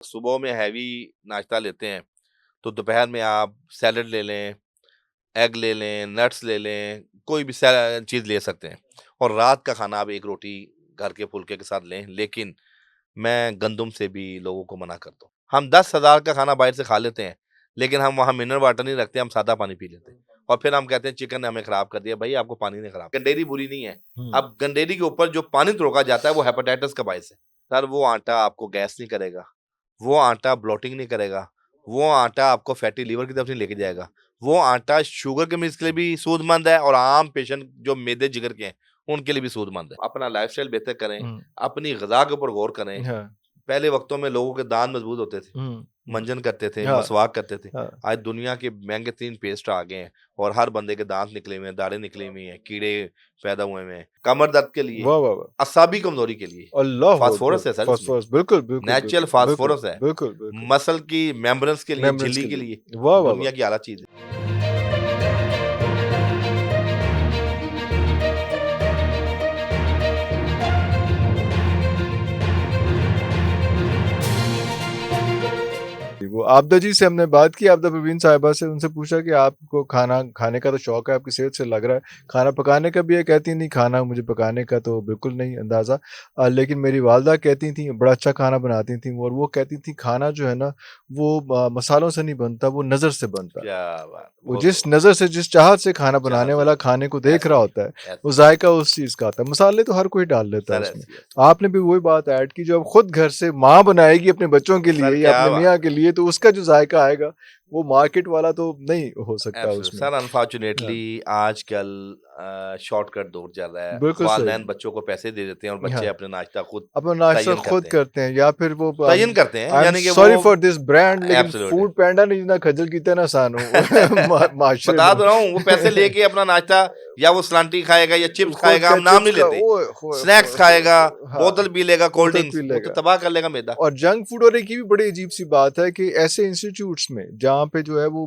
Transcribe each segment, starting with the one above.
सुबह में हैवी नाश्ता लेते हैं तो दोपहर में आप सैलड ले लें, एग ले लें, नट्स ले लें, कोई भी चीज़ ले सकते हैं। और रात का खाना आप एक रोटी घर के फुल्के के साथ लें, लेकिन मैं गंदुम से भी लोगों को मना करता हूँ। हम 10,000 का खाना बाहर से खा लेते हैं, लेकिन हम वहाँ मिनरल वाटर नहीं रखते, हम सादा पानी पी लेते हैं। और फिर हम कहते हैं चिकन ने हमें खराब कर दिया। भाई आपको पानी ने खराब, गंडेरी बुरी नहीं है। अब गंडेरी के ऊपर जो पानी रोका जाता है वो हेपेटाइटिस का बायस है। सर वो आटा आपको गैस नहीं करेगा, वो आटा ब्लोटिंग नहीं करेगा, वो आटा आपको फैटी लीवर की तरफ नहीं लेके जाएगा। वो आटा शुगर के मरीज के लिए भी सूदमंद है और आम पेशेंट जो मेदे जिगर के हैं उनके लिए भी सूदमंद है। अपना लाइफस्टाइल बेहतर करें, अपनी गजा के ऊपर गौर करें। हाँ, पहले वक्तों में लोगों के दांत मजबूत होते थे, मंजन करते थे, हाँ, मसवाक करते थे। हाँ। आज दुनिया के महंगे 3 पेस्ट आ गए हैं और हर बंदे के दांत निकले हुए हैं, दाढ़ें निकली हुई हैं, कीड़े पैदा हुए हुए हैं। कमर दर्द के लिए, वाह वाह वाह, असाबी कमजोरी के लिए अल्लाह फास्फोरस अकबर। है सर इसमें, फास्फोरस, बिल्कुल बिल्कुल नेचुरल बिल्कुल बिल्कुल फास्फोरस है। बिल्कुल बिल्कुल। मसल की मेम्ब्रेन्स के लिए, मेम्ब्रेन्स झिल्ली के के लिए, लिए वाह वाह दुनिया वाह। की आला चीज है। वो आपदा जी से हमने बात की, आपदा परवीन साहिबा से, उनसे पूछा कि आपको खाना खाने का तो शौक है, आपकी सेहत से लग रहा है, खाना पकाने का भी है। कहती नहीं, खाना मुझे पकाने का तो बिल्कुल नहीं अंदाज़ा, लेकिन मेरी वालदा कहती थी बड़ा अच्छा खाना बनाती थी, और वो कहती थी खाना जो है ना वो मसालों से नहीं बनता, वो नज़र से बनता है। क्या बात, वो बहुत जिस खूब। नज़र से, जिस चाहत से खाना बनाने चाहत से वाला बनता खाने को है, देख ऐसे रहा ही होता है, है, वो ऐसे ही जायका उस चीज़ का आता है। मसाले तो हर कोई डाल लेता है सर, उसमें। ऐसी है। आपने भी वही बात ऐड की, जो अब खुद घर से माँ बनाएगी अपने बच्चों के सर लिए या क्या अपने बात, मियाँ के लिए, तो उसका जो जायका आएगा वो मार्केट वाला तो नहीं हो सकता एब्सोल्यूट उसमें। सर। हाँ, अनफॉर्चुनेटली आजकल शॉर्टकट दौर चल रहा है। बिल्कुल सही। वालिदैन बच्चों को पैसे दे देते हैं और बच्चे हाँ, अपने नाश्ता खुद अपना नाश्ता तयन खुद करते हैं, करते हैं, या फिर वो तयन करते हैं, आई एम यानी कि वो सॉरी फॉर दिस ब्रांड, लेकिन एब्सोल्यूट फूड पैंडा ने जितना खजल किया ना सानू माशरे बता नु तो रहा हूँ, वो पैसे लेके अपना नाश्ता या वो सलांटी खाएगा या चिप्स खुद खाएगा, का हम नाम चिप्स नहीं का, लेते, ओए होए स्नैक्स होए होए खाएगा, होए, हाँ, बोतल पी लेगा, कोल्ड बोतल ड्रिंक्स, पी वो तो लेगा। तबाह कर लेगा मैदा। और जंक फूड, और एक ये भी बड़ी अजीब सी बात है कि ऐसे इंस्टीट्यूट्स में जहाँ पे जो है वो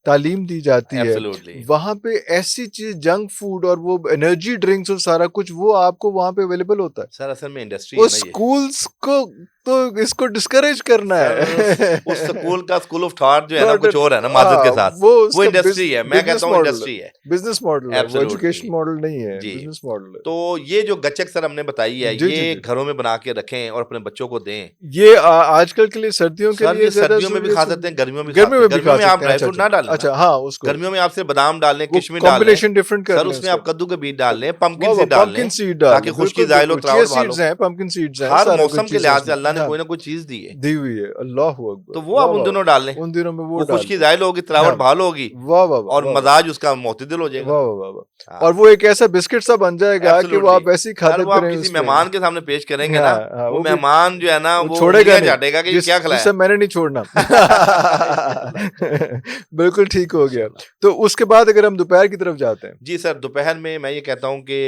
तालीम दी जाती है, एब्सोल्युटली वहाँ पे ऐसी चीज जंक फूड और वो एनर्जी ड्रिंक्स और सारा कुछ वो आपको वहाँ पे अवेलेबल होता है। सर, असल में इंडस्ट्री वो है ना ये। स्कूल्स को तो इसको डिस्करेज करना सर उस है। स्कूल का स्कूल ऑफ थॉट जो है ना थोड़ा कुछ और है ना, माजरत हाँ, के साथ। वो वो उसका इंडस्ट्री है, मैं बिजनेस कहता हूँ मॉडल है, इंडस्ट्री है। बिजनेस मॉडल है, वो एब्सोल्युटली एजुकेशन मॉडल नहीं है, जी। बिजनेस मॉडल है। तो ये जो गच्चक सर हमने बताई है, जी जी ये जी। घरों में बना के रखें और अपने बच्चों को दें। ये आजकल के लिए सर्दियों के सर लिए ये ज्यादा सर्दियों में भी जरूरी है, खा सकते हैं, गर्मियों में भी गर्मियों खाते हैं। में भी गर्मियों खा में आप सकते हैं। ड्राई अच्छा फ्रूट अच्छा ना डालें ना, अच्छा, हाँ उसको गर्मियों में आप सिर्फ बादाम डाल लें, वो किशमिश डाल लें। कॉम्बिनेशन डिफरेंट कर सर लें उसमें उसका। आप कद्दू के बीज डाल लें, पंपकिन वाह वाह, सीड डाल पंपकिन लें, सीड डाल ताकि लें, खुश्की बिल्कुल जायल हो, बिल्कुल। चिया त्रावट बहाल सीड्स हो। हैं, पंपकिन सीड्स हैं, हर सारा मौसम कुछ के चीजें लिहाज से उसमें, अल्लाह ने हाँ, कोई ना कोई चीज दी है, दी हुई है। अल्लाह तो अकबर, वो वाह आप उन वाह, दिनों डाल लें। उन दिनों में वो वो डाल खुश्की लें। जायल होगी, हाँ, त्रावट बहाल होगी वाह वाह वाह और वाह वाह मजाज उसका मोतदिल हो जाएगा। वाह वाह वाह वाह। और हाँ, वो एक ऐसा बिस्किट सा बन जाएगा कि वो एब्सोल्युटली आप ऐसे ही सर। खाते वो आप फिरें किसी उसमें। मेहमान के सामने पेश करेंगे ना, हाँ हाँ, वो वो भी मेहमान जो है ना वो वो छोड़ेगा उंगलियां नहीं, चाटेगा कि ये जिस क्या खिलाया। जिसे मैंने नहीं छोड़ना। इंशाल्लाह इंशाल्लाह बिल्कुल ठीक हो गया। इंशाल्लाह। तो उसके बाद अगर हम दोपहर की तरफ जाते हैं। जी सर, दोपहर में मैं ये कहता हूँ कि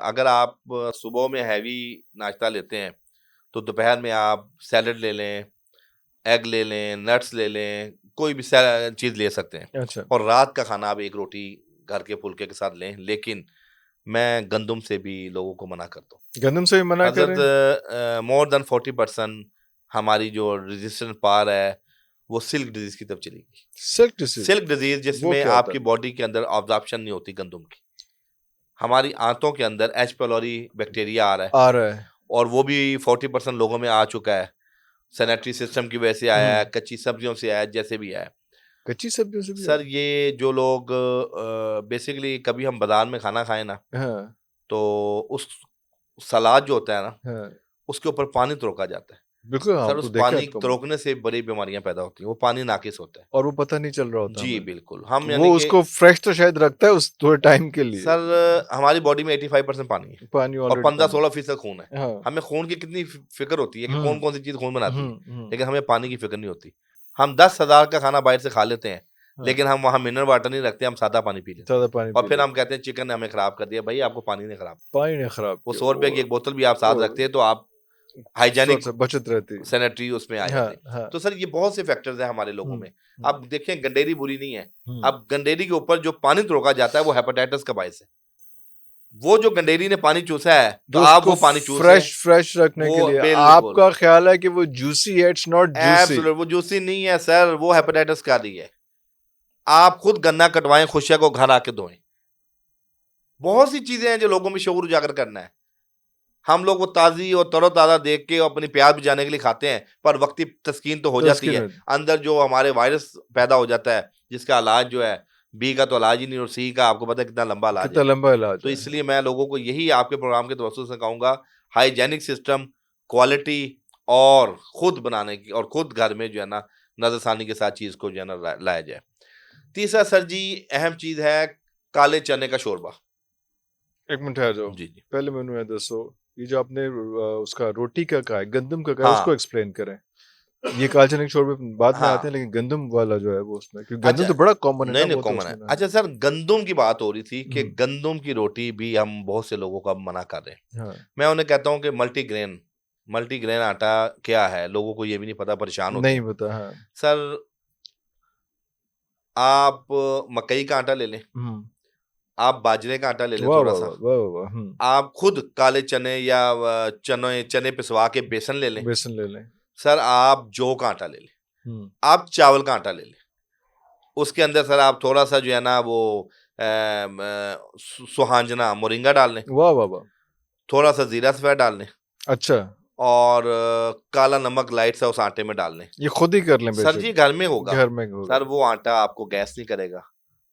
अगर आप सुबह में हैवी नाश्ता लेते हैं तो दोपहर में आप सैलड ले लें, एग ले लें, नट्स ले लें, कोई भी चीज़ ले सकते हैं। अच्छा, और रात का खाना आप एक रोटी घर के फुल्के के साथ लें, लेकिन मैं गंदुम से भी लोगों को मना करता हूँ। गंदम से भी मना करें। हज़रत मोर देन 40% हमारी जो रेजिस्टेंट पावर है वो सिल्क डिजीज़ की तरफ चलेगी। सिल्क डिसीज, सिल्क डिजीज़ वो जिसमें क्या होता आपकी है? बॉडी के अंदर ऑब्ज़र्प्शन नहीं होती गंदुम की। हमारी आंतों के अंदर एच पीलोरी बैक्टीरिया आ रहा है आ रहा है। और वो भी 40% लोगों में आ चुका है। सैनिटरी सिस्टम की वजह से आया है, हम्म, कच्ची सब्जियों से आया है, जैसे भी आया है। कच्ची सब्जियों से भी सर ये जो लोग बेसिकली कभी हम बाजार में खाना खाएं ना, हाँ तो उस सलाद जो होता है ना, हाँ, उसके ऊपर पानी तरोका जाता है। बिल्कुल, हाँ सर तो उस देखा है पानी इसको मैंने। तरोकने से बड़ी बीमारियां पैदा होती हैं, वो पानी नाकिस होता है। और वो पता नहीं चल रहा होता जी हमें। बिल्कुल, हम वो यानी कि उसको फ्रेश तो शायद रखता है उस थोड़े टाइम के लिए। सर हमारी बॉडी में 85% पानी है पानी और ऑलरेडी पानी। 15-16% खून है। हाँ। हमें खून की कितनी फिक्र होती है कि हम्म कौन कौन सी चीज खून बनाती है, हम्म। लेकिन हमें पानी की फिक्र नहीं होती। हम 10,000 का खाना बाहर से खा लेते हैं, हाँ, लेकिन हम वहाँ मिनरल वाटर नहीं रखते, हम सादा पानी पी लेते हैं। ज्यादा पानी और पी फिर हम लेते हैं। कहते हैं चिकन ने हमें खराब कर दिया। भाई आपको पानी ने खराब, पानी ने खराब वो किया 100 रुपए की एक बोतल भी आप साथ वो रखते हैं तो आप थोड़ा हाइजेनिक सा बचत रहती है। सैनिटरी उसमें आ हाँ जाते हैं। हाँ। तो सर ये बहुत से फैक्टर्स हैं हमारे लोगों में। हम्म। अब देखें, गंडेरी बुरी नहीं है। हम्म। अब गंडेरी के ऊपर जो पानी रोका जाता है वो हेपेटाइटिस का बायस है। वो जो गंडेरी ने पानी चूसा है तो जो आप उसको वो पानी चूसे, फ्रेश रखने के वो लिए बिल्कुल आपका ख्याल है कि वो जूसी है, इट्स नॉट जूसी। एब्सोल्यूट, वो जूसी नहीं है सर, वो हेपेटाइटिस का रही है। आप खुद गन्ना कटवाएं, खुशिया को घर आके धोएं। बहुत सी चीजें हैं जो लोगों में शऊर उजागर करना है। हम लोग वो ताजी और तरोताजा देख के अपनी प्यास बुझाने के लिए खाते हैं, पर वक्ती तस्कीन तो हो जाती है। अंदर जो हमारे वायरस पैदा हो जाता है, जिसका इलाज जो है, बी का तो इलाज ही नहीं और सी का आपको पता है कितना लंबा इलाज कितना है। लंबा इलाज तो है। इसलिए मैं लोगों को यही आपके प्रोग्राम के तवज्जुह से कहूंगा, हाइजेनिक सिस्टम, क्वालिटी और खुद बनाने की, और खुद घर में जो है ना नजरसानी के साथ चीज को जो है ना लाया जाए। तीसरा सर जी अहम चीज है काले चने का शोरबा। एक मिनट ठहर जाओ, जी जी पहले मैंने ये दसो, ये जो आपने उसका रोटी का कहा है, गंदम का कहा है, उसको हाँ एक्सप्लेन करें। ये काले चने के शोरबे बाद में आते हाँ। हैं, लेकिन गंदम वाला जो है वो उसमें, क्योंकि गंदम अच्छा, तो बड़ा कॉमन है ना, नहीं नहीं वो तो कॉमन है। उसमें ना। अच्छा सर, गंदम की बात हो रही थी कि हम्म, गंदम की रोटी भी हम बहुत से लोगों को अब मना कर रहे हैं। हाँ, मैं उन्हें कहता हूँ कि मल्टीग्रेन आटा क्या है, लोगों को ये भी नहीं पता, परेशान होते नहीं हैं। बता, हाँ। सर आप मकई का आटा ले लें, हम्म, आप बाजरे का आटा ले लें वाह थोड़ा वाह सा, वाह वाह वाह वाह, आप खुद काले चने या चने चने पिसवा के बेसन ले लें। बेसन ले लें। सर आप जौ का आटा ले लें, हम्म, आप चावल का आटा ले लें। उसके अंदर सर आप थोड़ा सा जो है ना वो सुहांजना मोरिंगा डाल लें, वाह वाह वाह, थोड़ा सा जीरा सफेद डाल लें, अच्छा, और काला नमक लाइट सा उस आटे में डाल लें। ये खुद ही कर लें सर बेशक, जी घर में होगा। घर में होगा। सर वो आटा आपको गैस नहीं करेगा,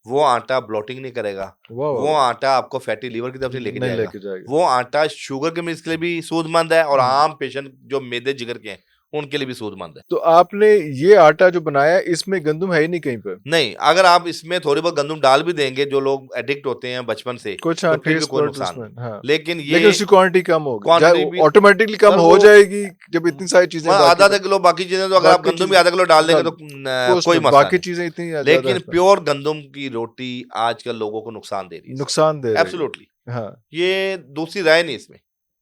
वो आटा ब्लोटिंग नहीं करेगा, वाह वाह वो वाह, आटा आपको फैटी लीवर की तरफ नहीं लेके नहीं जाएगा। लेके जाएगा। वो आटा शुगर के मरीज के लिए भी सूदमंद है, और हम्म, आम पेशेंट जो मेदे जिगर के हैं उनके लिए भी सूदमंद है। तो आपने ये आटा जो बनाया, इसमें गंदम है ही नहीं कहीं पर? नहीं, अगर आप इसमें थोड़ी बहुत गंदम डाल भी देंगे, जो लोग एडिक्ट होते हैं बचपन से, कुछ, तो हाँ, फिर भी टेस्ट कोई बर्ड नुकसान उसमें, नहीं। हाँ। लेकिन ये लेकिन उसकी क्वांटिटी कम होगी, क्वांटिटी भी ऑटोमेटिकली कम सर हो वो जाएगी जब इतनी सारी चीजें मतलब बाकी आधा किलो, बाकी चीजें तो अगर आप बाकी गंदम चीज भी आधा किलो डाल देंगे डाल तो तो कोई उसमें मसला बाकी नहीं। चीजें इतनी ज्यादा लेकिन इसमें प्योर गंदम की रोटी आजकल लोगों को नुकसान दे रही है सर, नुकसान दे रही एब्सोल्युटली। है। हाँ, ये दूसरी राय नहीं इसमें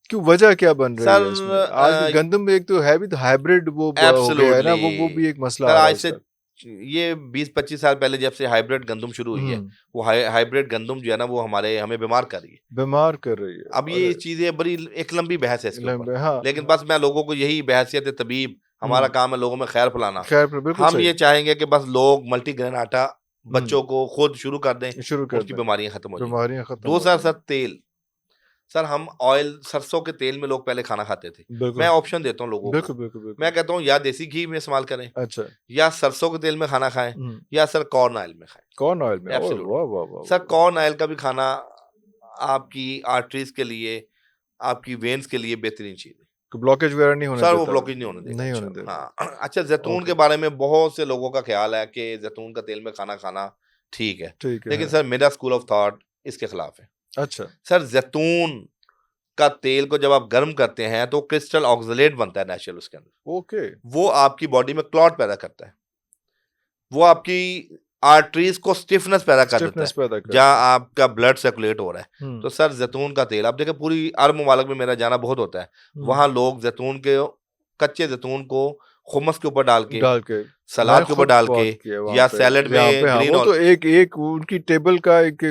क्यों, वजह क्या बन रही सर। है इसमें? आज गंदम में एक तो है भी, तो हाइब्रिड वो हो गया है ना, एब्सोल्युटली वो भी एक मसला सर, आ रहा है आज से उसका। ये 20-25 साल पहले जब से हाइब्रिड गंदम शुरू हुई है, हम्म, वो हाइब्रिड गंदम जो है ना वो हमें बीमार कर रही है। बीमार कर रही है। अब ये अरे चीजें बड़ी एक लंबी बहस है इसके ऊपर, लंबे, हाँ लेकिन हाँ, बस मैं लोगों को यही, बहैसियत तबीब हमारा हम्म, काम है लोगों में खैर फैलाना। खैर पर बिल्कुल हम सही। ये चाहेंगे कि बस लोग मल्टीग्रेन आटा हम्म, बच्चों को खुद शुरू कर दें, शुरू कर उनकी दें, बीमारियां खत्म हो जाएंगी। बीमारियां खत्म हो दूसरा सर जाएंगी। तेल। सर हम ऑयल, सरसों के तेल में लोग पहले खाना खाते थे। मैं बिल्कुल ऑप्शन देता हूँ लोगों को, बिल्कुल बिल्कुल मैं बिल्कुल। कहता हूँ या देसी घी में इस्तेमाल करें, अच्छा, या सरसों के तेल में खाना खाएं, या सर कॉर्न ऑयल में खाएं। कौन ऑयल में? ओह एब्सोल्युटली वाह वाह वाह सर, वाह। कॉर्न ऑयल का भी खाना आपकी आर्टरीज के लिए, आपकी वेन्स के लिए बेहतरीन चीज है। तो ब्लॉकेज वगैरह नहीं होने सर वो देता? ब्लॉकेज नहीं होने देगा नहीं होने इंशाल्लाह। देता। हाँ अच्छा, जैतून के ओके, बारे में बहुत से लोगों का ख्याल है कि जैतून का तेल में खाना खाना ठीक है, ठीक है, लेकिन हाँ। सर मेरा स्कूल ऑफ थॉट इसके खिलाफ है। अच्छा, सर जैतून का तेल को जब आप गर्म करते हैं तो क्रिस्टल ऑक्सलेट बनता है नेचुरल उसके अंदर, ओके, वो आपकी बॉडी में क्लॉट पैदा करता है, वो आपकी आर्टरीज को स्टिफनेस पैदा कर देता स्टिफनेस है पैदा जहां करता है। आपका ब्लड सर्कुलेट हो रहा है। हम्म, तो सर जैतून का तेल, आप देखें पूरी अरब मुमालिक में मेरा जाना बहुत होता है, हम्म, वहां लोग जैतून के कच्चे जैतून को खुमस के ऊपर डाल के, डाल के मैंने सलाद के ऊपर खुद डाल के, बहुत किया वहां या पे। सैलेड यहाँ पे में हाँ, ग्रीन वो ऑल। तो एक उनकी टेबल का एक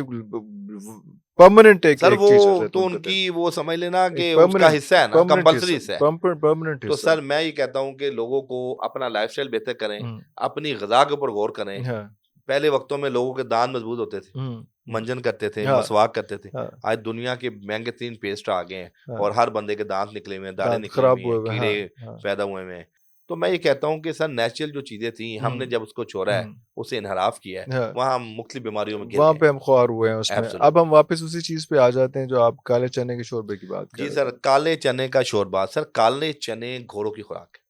परमानेंट एक सर एक वो चीज है तो जैतून का तेल, उनकी वो समझ लेना एक कि उसका परमानेंट, हिस्सा है ना, परमानेंट कंपलसरी हिस्सा, हिस्सा है। परमानेंट तो हिस्सा। सर मैं ये कहता हूँ कि लोगों को अपना लाइफस्टाइल बेहतर करें, हम्म, अपनी ग़िज़ा के ऊपर गौर करें। हाँ, पहले वक्तों में लोगों के दांत मजबूत होते थे, हम्म, मंजन करते थे, हाँ मसवाक करते थे। हाँ आज दुनिया के महंगे तीन पेस्ट आ गए हैं, और हाँ, हर बंदे के दांत निकले हुए हैं, दाढ़ें दांत निकली खराब हुई हुए हैं, हुए, कीड़े हाँ हाँ, पैदा हुए हुए हैं। तो मैं ये कहता हूँ कि सर नेचुरल जो चीज़ें थी, हमने हम्म, जब उसको छोड़ा है, हम्म, उसे इनहराफ किया है, हाँ, वहाँ हम मुख्तलिफ बीमारियों में गिर वहां गए पे हैं। हम ख्वार हुए हैं उसमें। अब हम एब्सोल्युटली वापस उसी चीज पे आ जाते हैं जो आप काले चने के शोरबे की बात कर जी रहे सर, थे। काले चने का शोरबा। सर काले चने घोड़ों की खुराक है।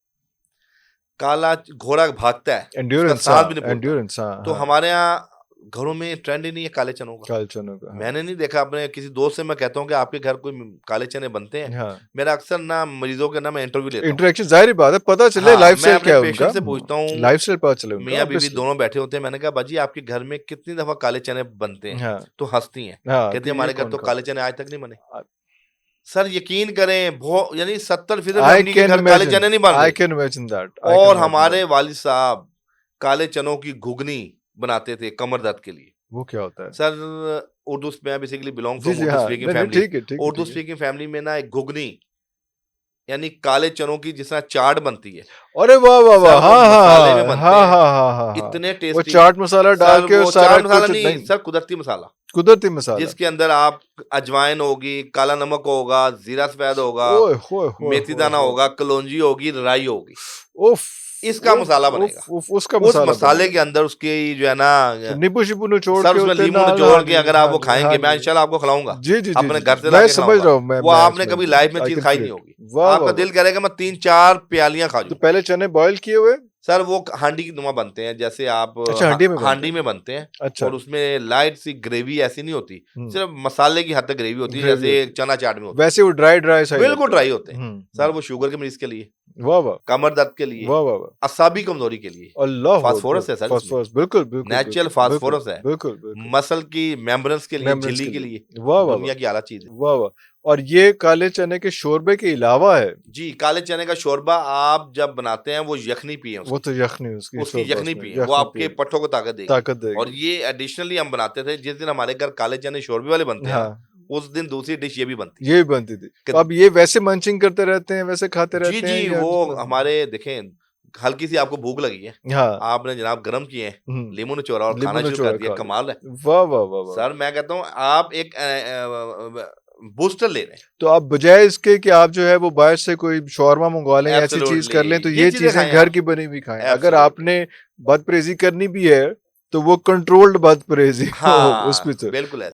काला घोड़ा भागता है, उसका एंड्योरेंस, सांस भी नहीं हाँ फूलता। एंड्योरेंस, हाँ तो हाँ, हमारे यहाँ घरों में ट्रेंड ही नहीं है काले चनों का। काले चनों का, हाँ मैंने नहीं देखा, अपने किसी दोस्त से मैं कहता हूँ कि आपके घर कोई काले चने बनते हैं, हाँ। मेरा अक्सर ना मरीजों के ना मैं इंटरव्यू लेता हूँ। इंटरेक्शन, जाहिर बात है, पता चले हाँ, मैं लाइफस्टाइल अपने क्या है उनका, पेशेंट से पूछता हूँ, लाइफस्टाइल पता चले उनका मियाँ बीवी ऑब्वियसली। दोनों बैठे होते हैं, मैंने कहा बाजी आपके घर में कितनी दफा काले चने बनते हैं? हाँ तो हंसती हैं, हाँ, कहती कि है ये हमारे घर कौन तो काले खाता चने आज तक नहीं बने। है। सर यकीन करें, बहुत यानी 70% आई फैमिली के कैन घर काले इमेजिन, चने नहीं बन आई रहे। Can imagine that, I can और इमेजिन हमारे दैट। वालिद साहब काले चनों की घुगनी बनाते थे कमर दर्द के लिए। वो क्या होता है? सर उर्दू मैं बेसिकली बिलोंग जी, फ्रॉम जी, उर्दू हाँ। स्पीकिंग नहीं, नहीं, फैमिली। ठीक है, ठीक है, उर्दू ठीक है। स्पीकिंग फैमिली में ना एक घुगनी यानी काले चनों की जिस तरह चाट बनती है, अरे वाह, वाह, वाह! सर वो हाँ, मसाले में हाँ, बनते हाँ, हैं, हाँ, हाँ, हाँ, हाँ। इतने वो टेस्टी। चाट मसाला डाल सर के और वो सारा चाट मसाला कुछ नहीं, नहीं, सर कुदरती मसाला, कुदरती मसाला। जिसके अंदर आप अजवाइन होगी, काला नमक होगा, जीरा सफेद होगा, ओए होए होए मेथी होए दाना होए! होगा, कलौंजी होगी, राई होगी, उफ़! इसका उफ़, मसाला उफ़, बनेगा। उफ़! उसका उस मसाला मसाले बनेगा। के अंदर उसकी जो है ना फिर नींबू-शिबू निचोड़ सर के उसमें होते लीमू डाल, निचोड़ हाँ के जी, अगर आप हाँ वो जी, हाँ खाएँगे, मैं जी। इंशाल्लाह आपको खिलाऊँगा, जी, जी, जी, अपने जी, घर जी। से मैं लाके समझ खिलाऊँगा। रहा हूँ, वो मैं आपने समझ कभी रहा हूँ। लाइफ में आई चीज़ कैन खाई फील नहीं इट। होगी। वाह, आपका वाह, वाह! दिल करेगा मैं 3-4 प्यालियाँ खा तो जाऊँ। पहले चने बॉयल किए हुए? सर वो हांडी की नुमा बनते हैं, जैसे आप अच्छा, हंडी में बनते हांडी हैं। में बनते हैं अच्छा। और उसमें लाइट सी ग्रेवी ऐसी नहीं होती, हुँ, सिर्फ मसाले की हद तक ग्रेवी होती है, ग्रेवी जैसे होती है। चना चाट में होती है। वैसे वो ड्राई ड्राई सा ही बिल्कुल लगता ड्राई होते है। हैं। हुँ, सर हुँ। वो शुगर के मरीज के लिए, वाह, वाह! कमर दर्द के लिए, वाह, वाह, वाह! असाबी कमजोरी के लिए, अल्लाहू अकबर! फास्फोरस है सर इसमें, फास्फोरस बिल्कुल, बिल्कुल, नेचुरल बिल्कुल, बिल्कुल, फास्फोरस है, बिल्कुल, बिल्कुल। मसल की मेम्ब्रेन्स के लिए, मेमोरेंस झिल्ली के के लिए। लिए, वाह, वाह, वाह! दुनिया की आला चीज़ है। वाह, वाह! और ये काले चने के शोरबे के अलावा है, जी, काले चने का शोरबा आप जब बनाते हैं, वो यखनी पिएँ वो उसकी। तो यखनी उसकी उसकी शोरबा यखनी उसमें, पिएँ, वो यखनी आपके पिएँ, पट्ठों को ताकत देगी। ताकत और देगी। ये एडिशनली हम बनाते थे, जिस दिन हमारे घर काले चने शोरबे वाले बनते हैं ना, हाँ, उस दिन दूसरी डिश ये भी बनती है ये भी बनती थी। कि तो अब ये वैसे मंचिंग करते रहते हैं, वैसे खाते जी, रहते हैं जी, या वो हमारे देखें, हल्की सी आपको भूख लगी है, हाँ, आपने जनाब गरम किए हैं, हुँ, लीमू निचोड़ा और नींबू खाना शुरू कर निचोड़ा दिया, खा कमाल है। लिया। वाह, वाह, वाह, वाह! सर मैं कहता हूँ आप एक बूस्टर ले लें। तो आप बजाय इसके कि आप जो है वो बाहर से कोई शौरमा मँगवा लें या ऐसी चीज़ एब्सोल्युटली कर लें, तो ये ये चीज़ें चीज़ें खाएँ घर आप। की बनी हुई खाएँ। अगर एब्सोल्युटली आपने बदपरहेज़ी करनी भी है, तो वो कंट्रोल्ड बदपरहेज़ी हो हाँ, उसमें से। बिल्कुल ऐसा।